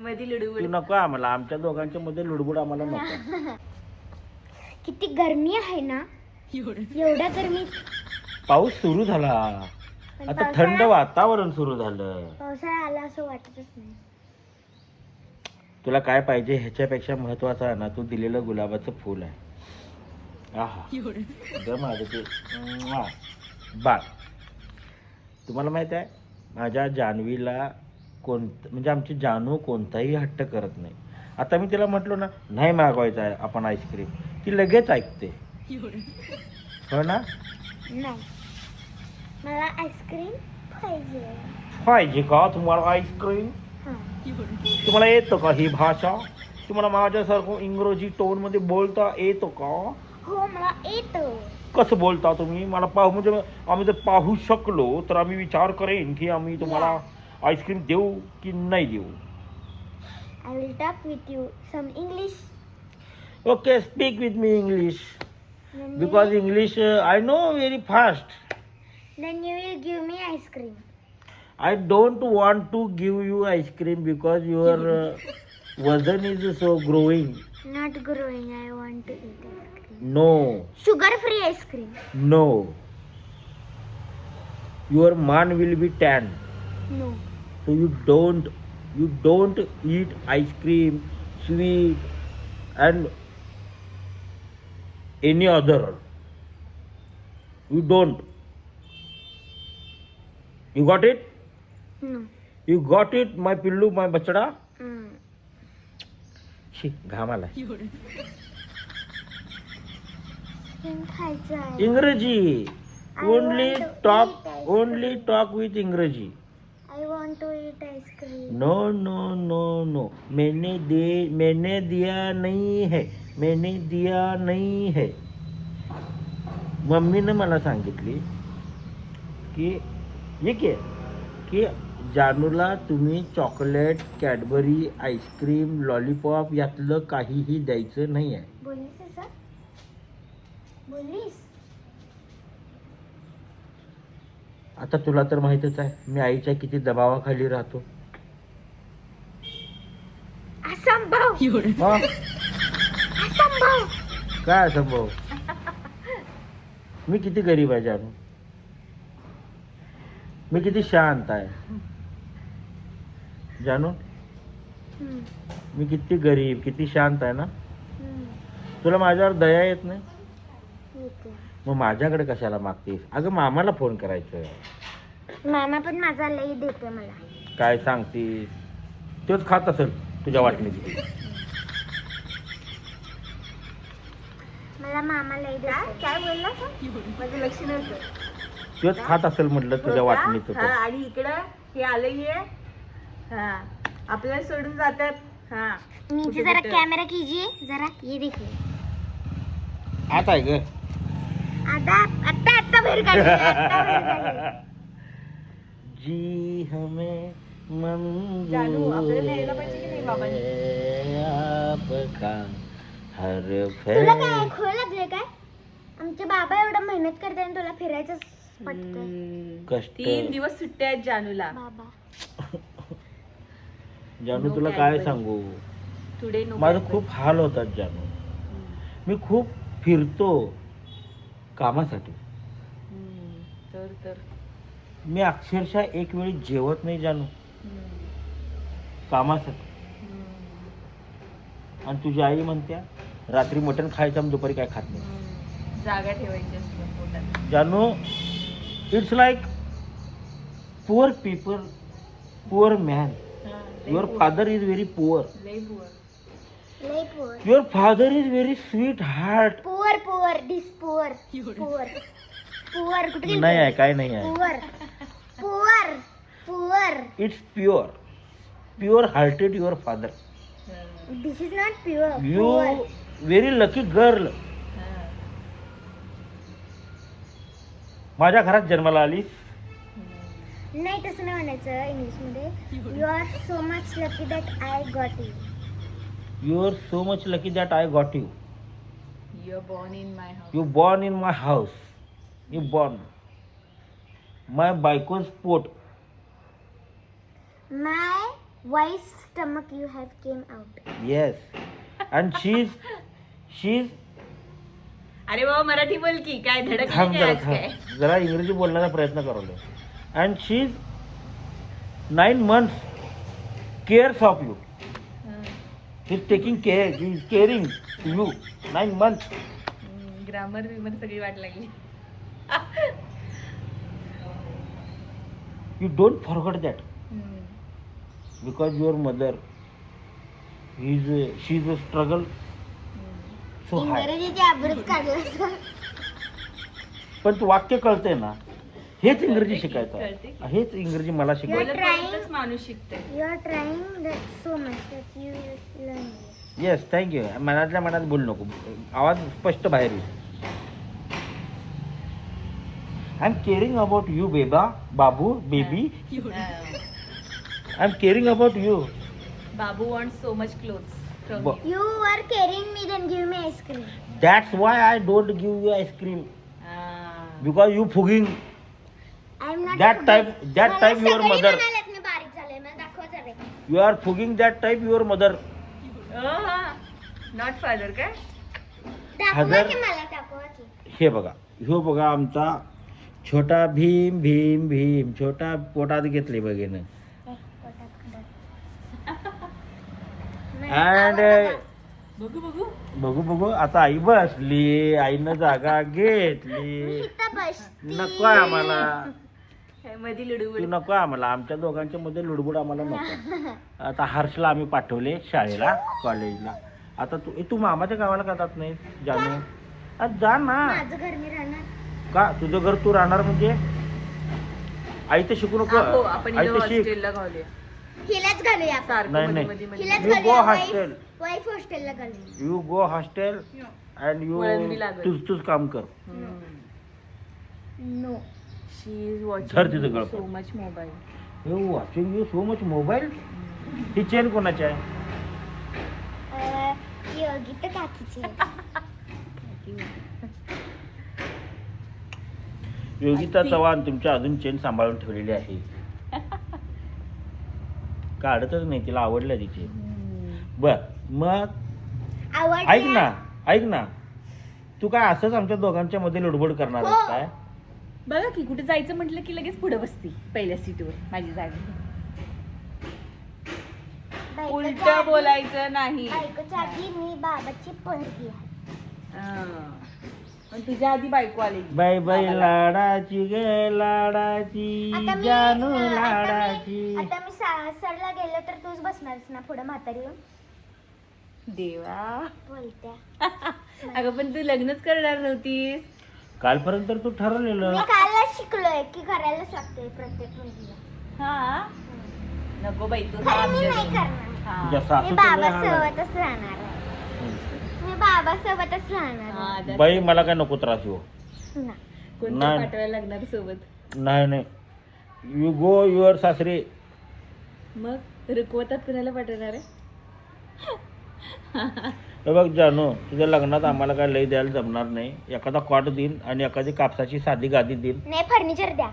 मध्ये लुडबुड तू नको आम्हाला, आमच्या दोघांच्या मध्ये लुडबुड आम्हाला नको. किती गरमी आहे ना, एवढ्या गरमीत पाऊस सुरू झाला, आता थंड वातावरण सुरू झालं. पावसाळा आला असं वाटतच नाही. तुला काय पाहिजे ह्याच्यापेक्षा महत्वाचं आहे ना, तू दिलेलं गुलाबाचं फूल आहे. आहा माझं ते बाळ. तुम्हाला माहित आहे माझ्या जान्हवीला म्हणजे आमची जानू कोणताही हट्ट करत नाही. आता मी तिला म्हटलो ना नाही मागवायचं आहे आपण आईस्क्रीम, ती लगेच ऐकते. हो ना? नाही, मला आईस्क्रीम पाहिजे. पाहिजे का तुम्हाला आईस्क्रीम? तुम्हाला येतं का ही भाषा? तुम्हाला माझ्यासारखं इंग्रजी टोन मध्ये बोलता येतं का? हो मला येतं. कसं बोलता तुम्ही? मला पाहू म्हणजे आम्ही जर पाहू शकलो तर आम्ही विचार करेन की आम्ही तुम्हाला आईस्क्रीम देऊ की नाही देऊ. I will talk with you some English. Okay, speak with me English Then because English I know very fast. then you will give me ice cream. I don't want to give you ice cream because your वजन is so growing. Not growing. I want to eat ice cream. No, Sugar free ice cream. no. Your man will be tan. No. So you don't eat ice cream, sweet and any other. You don't. You got it? No. You got it, my pillu, my bachada? Mm. शी घाम आला. Skin खायचं आहे. इंग्रजी. I want to eat ice Only talk with इंग्रजी. I want to eat ice cream. No, no, no, no. मैंने दिया नहीं है. मैंने दिया नहीं है. मम्मीने मला सांगितली की ये की जानूला तुम्ही चॉकलेट, कॅडबरी, आईस्क्रीम, लॉलीपॉप यातलं काहीही द्यायचं नाही आहे. बोललीस असं? बोललीस? आता तुला तर माहितच आहे मी आईच्या किती दबावाखाली राहतो. असंभव. हा? असंभव. काय असंभव? मी किती गरीब आहे जानू, मी किती शांत आहे जानू, हम्म. मी किती गरीब किती शांत आहे ना. हम्म. तुला माझ्यावर दया येत नाही? येते. मग माझ्याकडे कशाला मागतेस? अगं मामाला फोन करायचं. मामा पण माझा लई देते मला. काय सांगतीस? तोच खात असेल तुझ्या वाटणीची. मला मामा लई देते. काय बोलला का? माझं लक्ष नव्हतं. तोच खात असेल म्हटलं तुझ्या वाटणीचं. हा, आणि इकडं हे आलंय. हा, आपल्याला सोडून जातात. हा, नीचे जरा कैमरा कीजिए जरा, ये देखिए. आता आहे ग. आता आता आता बाहेर काढली, आता बाहेर काढली. जी हमें जानू, आपल्याला यायला पाहिजे की नाही बाबांनी? आपका हर तुला काय खोळ लागले काय? आमचे बाबा एवढं मेहनत करते आणि तुला फिरायचं पटतंय. कष्ट. 3 दिवस सुट्ट्या आहेत जानूला. बाबा जानू No तुला Cadbury. काय सांगू, टुडे नो. माझं खूप हाल होतात जानू. मी खूप फिरतो कामासाठी. तर मी अक्षरशः एक वेळी जेवत नाही जानू कामासाठी. आणि तुझी आई म्हणत्या रात्री मटण खायचं आणि दुपारी काय खात नाही. जागा ठेवायची असते पोटात. जानू, it's like poor people, poor man. Your father is very poor. लई बुवा. लई poor. Your father is very sweet heart. Poor poor this poor poor poor कुठे गेली? नाही आहे, काय नाही आहे. Poor poor poor. It's pure, pure hearted your father. This is not pure. You very lucky girl. माझ्या घरात जन्माला आलीस. नाही तसं नाही म्हणायचं इंग्लिश मध्ये. You are so much lucky that I got you. You are so much lucky that I got you. You're born in my house. You born in my house. You born my बायकोज पोट. My Why stomach you have came out? Yes. And she अरे बाबा मराठी बोल की काय धडक थांब नाही जरा आज काय थांब. जरा इंग्रजी बोलण्याचा प्रयत्न करवलो. And she 9 months cares of you. He is taking care. He is caring to you. 9 months. Grammar विमर सगळी वाट लागली. You don't forget that because your mother she's a struggle so high. इंग्रजीचे अभ्यास काढला. पण तू वाक्य कळतंय ना, हेच इंग्रजी कळते की, शिकायचं कळते आहे. की. हेच इंग्रजी मला शिकायचं. बोलत बोलतच माणूस शिकते. You are trying that so much that you will learn. Yes thank you. मनातल्या मनात बोलू नको, आवाज स्पष्ट बाहेर येईल. I am caring about you बाबू baby. I am caring about you. बाबू want so much clothes from ब- you. You are carrying me, then give me ice cream. That's why I don't give you ice cream because you fugging. I'm not. That time मला your सगळे mother. म्हणालेत मी बारीक झाले. मला दाखवा जरा. You are fugging that time your mother. Not father काय दाखवा हजार- की मला दाखवा की. हे बघा, ह्यो बघा आमचा छोटा भीम भीम भीम. छोटा पोटात घेतले बघेन. अँड बघू बघू बघू बघू आता आई बसली, आईनं जागा मी घेतली. इथं बसती. नको आहे आम्हाला, काय मध्ये लुडू तू नको आहे आम्हाला. आमच्या दोघांच्या मध्ये लुडबुड आम्हाला नको. आता हर्षला आम्ही पाठवले शाळेला कॉलेजला. आता तू मामाच्या गावाला का जात नाही जानू? आज जा ना. माझं घर मी राहणार. का तुझं घर तू राहणार म्हणजे? आई तर शिकू नको. हो आपण आई इथं तर शिक. हॉस्टेलला घालूया हिलाच घालूया आपण. सारखं नाही, मध्ये नाही. मध्ये मध्ये हिलाच You go घालूया. hostel. वाईफ हॉस्टेलला घालूया. You go hostel and you वळण बी लागल. तूच काम कर. नो. शी इज धर तिथं वॉचिंग गळफास. So much mobile. You watching you so much mobile. He chain कोणाची आहे? योगिता काकीची. योगिता चव्हाण तुमच्या अजून चेन सांभाळून ठेवलेली आहे. काढतच नाही, तिला आवडलं तिचे. बर मग ऐक ना, तू काय असंच आमच्या दोघांच्या मध्ये लुडबुड करणार आहेस काय? बघा की कुठे जायचं म्हटलं की लगेच पुढे बसती पहिल्या सीटवर माझी जागी. उलट बोलायचं नाही. बायकोच्या आधी मी बाबाची पोरगी आहे. पण तुझ्या आधी बायको आली. बाई बाई लाडाची गे लाडाची आता मी जानू लाडाची. आता मी सासरला गेलो तर तूच बसणारच ना पुढे म्हातारी येऊन? देवा बोलत्या. अगं पण तू लग्नच करणार नव्हतीस. कालपर्यंत तर तू ठरवलेलं. मी कालच शिकलोय की करायलाच लागते प्रत्येक मुलगीला. हा नको बाई तू खरं मी नाही करणार. तुझ्या मी सासूचं लय बाबा हाल आहे. सोबतच राहणार आहे. मी बाबा सोबतच राहणार आहे. बाई मला काय नको त्रास हो. ना. कोणतं नाही. पाठवायला लागणार सोबत. नाही यू गो युअर सासरे. मग रुकवतात कुणाला पाठवणार आहे. हे बघ जानू, तुझ्या लग्नात आम्हाला काय लई द्यायला जमणार नाही. एखादा कॉट देईन आणि एखादी कापसाची साधी गादी देईन. नाही फर्निचर द्या.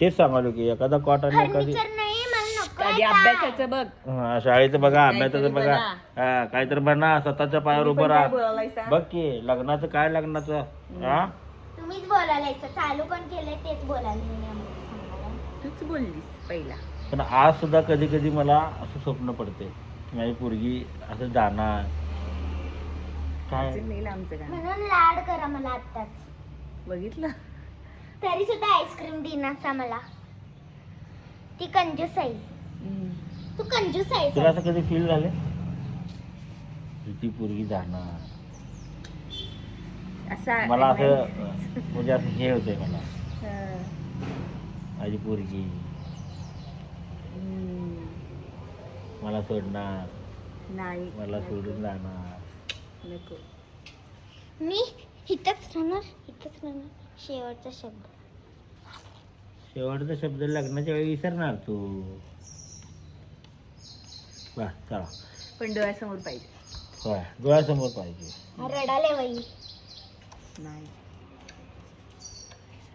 तेच सांगालो की एखादा कॉट आणि एखादी फर्निचर नाही मला नको आधी आहे अभ्यासाचं बघ. हा, शाळेचं बघा, अभ्यासाचं काहीतरी बघा. बना. हा, काहीतरी बना, स्वतःच्या पायावर तुम्ही उभं पण काय राहा. बोलायला बघ की लग्नाचं काय लग्नाचं. हा का? तुम्हीच बोलायला चालू कोण केलंय तेच बोलायला मी सांगायला. तूच बोललीस पहिला. पण आज सुद्धा कधी कधी मला असं स्वप्न पडते माझी पोरगी असं जाणार काय. अजून नाही आमचं गाणं म्हणून लाड करा मला आत्ताच. बघितलं. तरी सुद्धा आईस्क्रीम देणार मला. ती कंजूस आहे. तू कंजूस आहे. तुला असं कधी फील झाले ती पोरगी जाणार? असं मला असं म्हणजे असं हे होतंय मला, हं. माझी पोरगी मला सोडणार, नाही मला नको, सोडून जाणार. नको. मी इथंच राहणार. शेवटचा शब्द. शेवटचा शब्द लग्नाच्या वेळी विसरणार तू. वा चला, पण डोळ्यासमोर पाहिजे. होय डोळ्यासमोर पाहिजे. रडाले बाई. नाही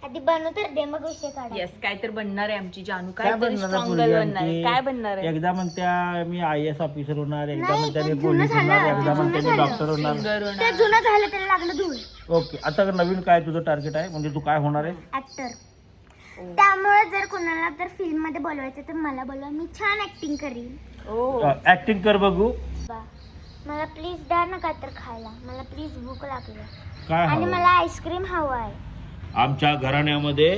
आधी बनू तर दे मग विषय काढा. येस, काय तर बनणार आहे आमची जानू, काय काय तरी बनणार स्ट्रॉंग आहे बनणार आहे. पोरगी काय आमची? बनणार आहे? एकदा म्हणत्या मी IAS ऑफिसर होणार, एकदा नाही, म्हणत्या ते मी जुनं पोलीस झालं, होणार, ते एकदा जुनं म्हणत्या मी झालं. डॉक्टर होणार. सिंगर ते होणार. जुनं झालं त्याला लागलं धूळ. ओके, आता नवीन काय तुझं टार्गेट आहे, म्हणजे तू काय होणार आहे? ऍक्टर. त्यामुळे जर कोणाला तर फिल्म मध्ये बोलवायचं तर मला बोलवा, मी छान ऍक्टिंग करीन. ओ ऍक्टिंग कर बघू. बा, मला प्लीज द्या ना काय तर खायला, मला प्लीज भूक लागली काय आणि हवं? मला आईस्क्रीम हवं आहे. आमच्या घराण्यामध्ये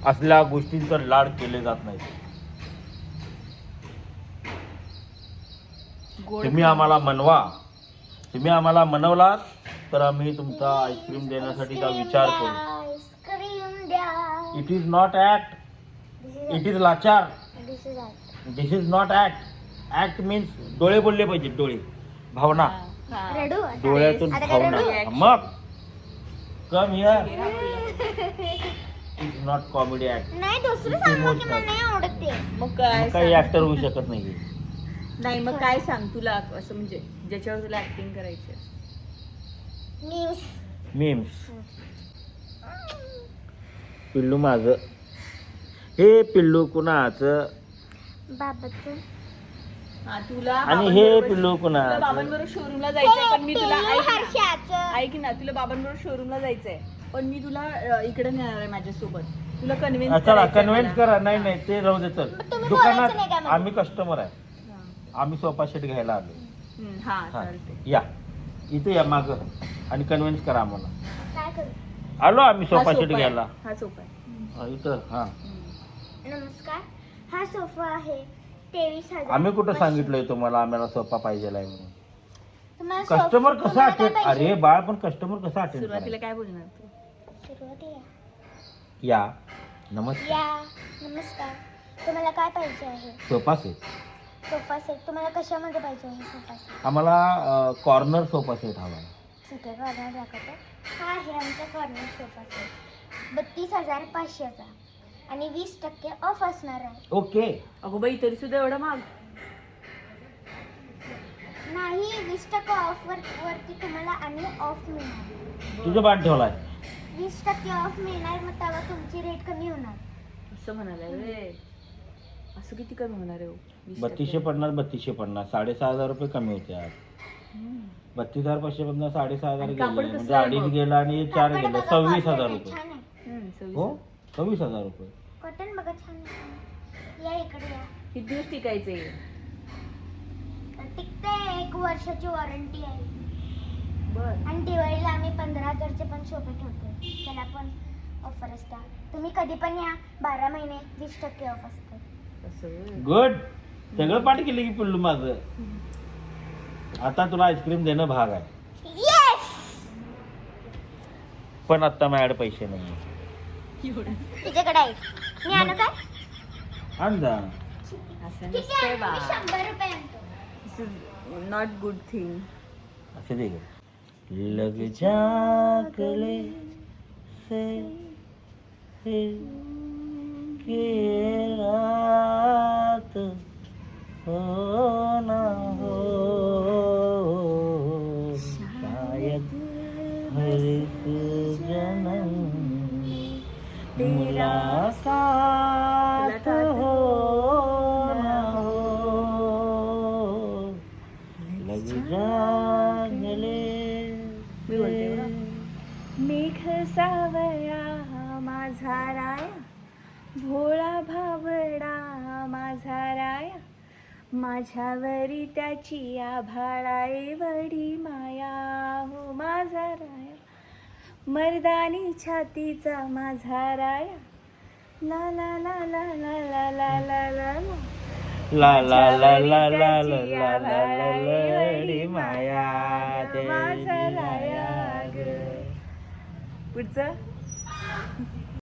असल्या गोष्टींचा लाड केले जात नाही. गोड तुम्ही आम्हाला मनवा, तुम्ही आम्हाला मनवलात तर आम्ही तुमचा आईस्क्रीम देण्यासाठी का विचार करू. आईस्क्रीम द्या. It is not act, it is लाचार. This is it. This is not act. Act means डोळे बोलले पाहिजे, डोळे, भावना, हा. रडू आता? डोळ्यातून आता काय भावना. रडू? मग come here. Is not comedy act. नाही, दुसरं सांगा की मला नाही आवडत ते. मग काय काही सांग? ऍक्टर होऊ शकत नाही. नाही, मग काय सांग तुला असं, म्हणजे ज्याच्यावर तुला ऍक्टिंग करायची आहे. न्यूज. मीम्स. पिल्लू माझं, हे पिल्लू कुणाचं, बाबाचं. हा, तुला आणि हे बाबांबरोबर- पिल्लू तुला कुणाचं. बाबांबरोबर शोरूमला जायचंय, पण मी तुला पिल्लू ऐक ना. हर्षाचं. ऐक ना, तुला बाबांबरोबर शोरूमला जायचंय, पण मी तुला इकडे नेणार आहे माझ्यासोबत. तुला चला कन्व्हिन्स कन्व्हिन्स करा. नाही नाही, ते राहू दे. चल तुम्ही बोलायचं नाही का दुकानात मध्ये? आम्ही कस्टमर आहे, आम्ही सोफा सेट घ्यायला आलो. हा हा, चालते. या इथे या माग आणि कन्व्हिन्स करा आम्हाला. काय करू? आलो आम्ही हा सोफा सेट सोफा आहे. घ्यायला. हा सोफा आहे. हा, इथं. हा, नमस्कार, हा सोफा आहे 23,000. आम्ही कुठं सांगितलंय तुम्हाला आम्हाला सोफा पाहिजे आहे म्हणून. तुम्हाला सोफा- कस्टमर कसं तुम्हाला काय अटेंड, पाहिजे? अरे बाळ पण कस्टमर कसं अटेंड सुरुवातीला करायचं? काय बोलणार तू? सुरुवातीला या, नमस्कार. या. नमस्कार, तुम्हाला काय पाहिजे आहे? Sofa set sofa set. तुम्हाला कशामध्ये पाहिजे आहे सोफा सेट? आम्हाला कॉर्नर सोफा सेट हवा आहे. ठीक आहे, कॉर्नर दाखवतो. हा आहे आमचा कॉर्नर सोफा सेट 32,500चा आणि 20% ऑफ असणार आहे. ओके. अगो बाई, तरी सुद्धा एवढं महाग? नाही, 20% ऑफ वरती तुम्हाला आणि ऑफ मिळणार. तुझं बाण ठेवलाय. 20% ऑफ मिळणार, मग तेव्हा तुमची रेट कमी होणार. असं म्हणालाय रे? असं किती कमी होणार आहे हो? 20%? 3250 3,650 रुपये कमी होते आज. 32,550 3,650 आणि गेले, कापड म्हणजे कसं आहे 2.5 मग? गेला आणि 4 कापड गेलं, बघा, 26,000 cotton आहे, रुपये. छान आहे. 26. हो, 26,000 रुपये. कॉटन बघा, छान आहे. या इकडे या. किती दिवस टिकायचे? टिकते, 1 वर्षाची वॉरंटी आहे. बर. आणि दिवाळीला आम्ही 15,000चे पण सोफे ठेवतो, त्याला पण ऑफर असतात. तुम्ही कधी पण या, 12 महिने 20% ऑफ असते. असं. गुड. सगळं पाठ केलं की पिल्लू माझं. आता तुला आईस्क्रीम देणं भाग आहे, येस. पण आता माझ्याकडे पैसे नाही. तुझ्याकडे आहे, मी आणू काय? आण जा. असं किती नसतंय आणू? बा. मी 100 रुपये आणतो. दिस इज नॉट गुड थिंग. असं दे गं. लग जा गले से के रात हो ना हो, शायद हर इस जन्म तेरा साथ हो ना हो, लग जा गले मी बोलते बरं. मेघ सावळा माझा राया, भोळा भावडा माझा राया, माझ्यावरी त्याची आभाळा एवढी माया हो माझा राया, मर्दानी छातीचा माझा राया, ला ला ला ला ला ला ला ला ला ला ला ला ला ला ला ला ला लडी माया दे माझा राया ग. पुढचं